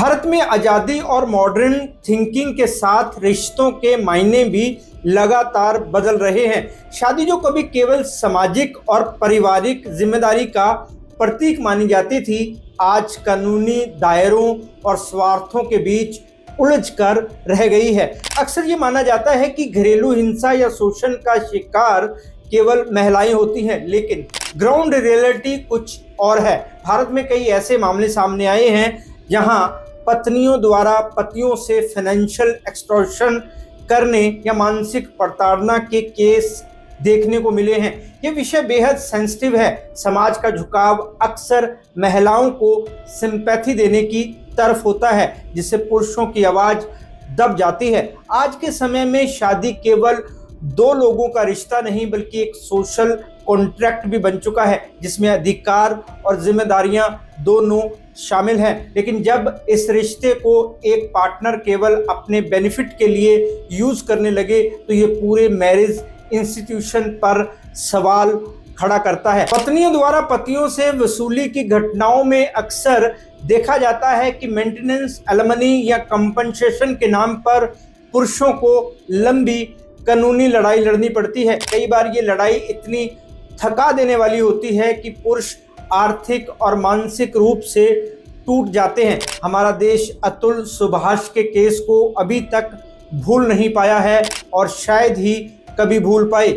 भारत में आज़ादी और मॉडर्न थिंकिंग के साथ रिश्तों के मायने भी लगातार बदल रहे हैं। शादी जो कभी केवल सामाजिक और पारिवारिक जिम्मेदारी का प्रतीक मानी जाती थी, आज कानूनी दायरों और स्वार्थों के बीच उलझकर रह गई है। अक्सर ये माना जाता है कि घरेलू हिंसा या शोषण का शिकार केवल महिलाएं होती हैं, लेकिन ग्राउंड रियलिटी कुछ और है। भारत में कई ऐसे मामले सामने आए हैं जहां पत्नियों द्वारा पतियों से फाइनेंशियल एक्सटॉर्शन करने या मानसिक प्रताड़ना के केस देखने को मिले हैं। ये विषय बेहद सेंसिटिव है। समाज का झुकाव अक्सर महिलाओं को सिंपैथी देने की तरफ होता है, जिससे पुरुषों की आवाज दब जाती है। आज के समय में शादी केवल दो लोगों का रिश्ता नहीं, बल्कि एक सोशल कॉन्ट्रैक्ट भी बन चुका है, जिसमें अधिकार और जिम्मेदारियां दोनों शामिल हैं। लेकिन जब इस रिश्ते को एक पार्टनर केवल अपने बेनिफिट के लिए यूज करने लगे, तो ये पूरे मैरिज इंस्टीट्यूशन पर सवाल खड़ा करता है। पत्नियों द्वारा पतियों से वसूली की घटनाओं में अक्सर देखा जाता है कि मेंटेनेंस, एलिमनी या कंपनसेशन के नाम पर पुरुषों को लंबी कानूनी लड़ाई लड़नी पड़ती है। कई बार ये लड़ाई इतनी थका देने वाली होती है कि पुरुष आर्थिक और मानसिक रूप से टूट जाते हैं। हमारा देश अतुल सुभाष के केस को अभी तक भूल नहीं पाया है और शायद ही कभी भूल पाए।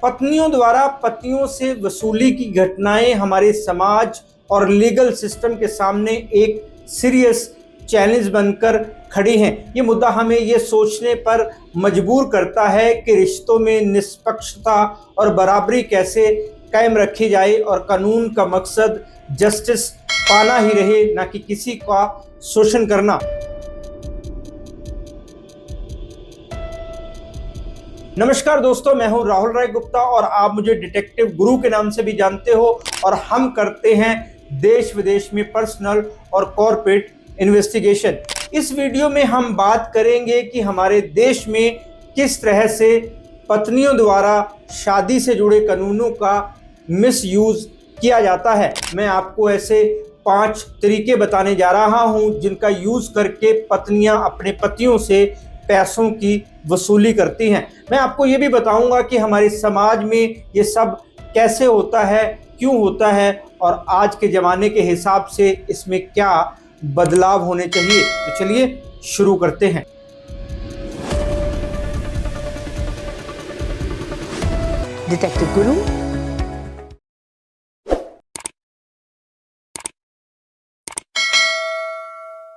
पत्नियों द्वारा पतियों से वसूली की घटनाएं हमारे समाज और लीगल सिस्टम के सामने एक सीरियस चैलेंज बनकर खड़ी हैं। ये मुद्दा हमें ये सोचने पर मजबूर करता है कि रिश्तों में निष्पक्षता और बराबरी कैसे कायम रखी जाए और कानून का मकसद जस्टिस पाना ही रहे, ना कि किसी का शोषण करना। नमस्कार दोस्तों, मैं हूं राहुल राय गुप्ता और आप मुझे डिटेक्टिव गुरु के नाम से भी जानते हो, और हम करते हैं देश विदेश में पर्सनल और कॉर्पोरेट इन्वेस्टिगेशन। इस वीडियो में हम बात करेंगे कि हमारे देश में किस तरह से पत्नियों द्वारा शादी से जुड़े कानूनों का मिसयूज किया जाता है। मैं आपको ऐसे 5 तरीके बताने जा रहा हूं जिनका यूज करके पत्नियां अपने पतियों से पैसों की वसूली करती हैं। मैं आपको ये भी बताऊंगा कि हमारे समाज में ये सब कैसे होता है, क्यों होता है और आज के ज़माने के हिसाब से इसमें क्या बदलाव होने चाहिए। तो चलिए शुरू करते हैं। डिटेक्टिव गुरु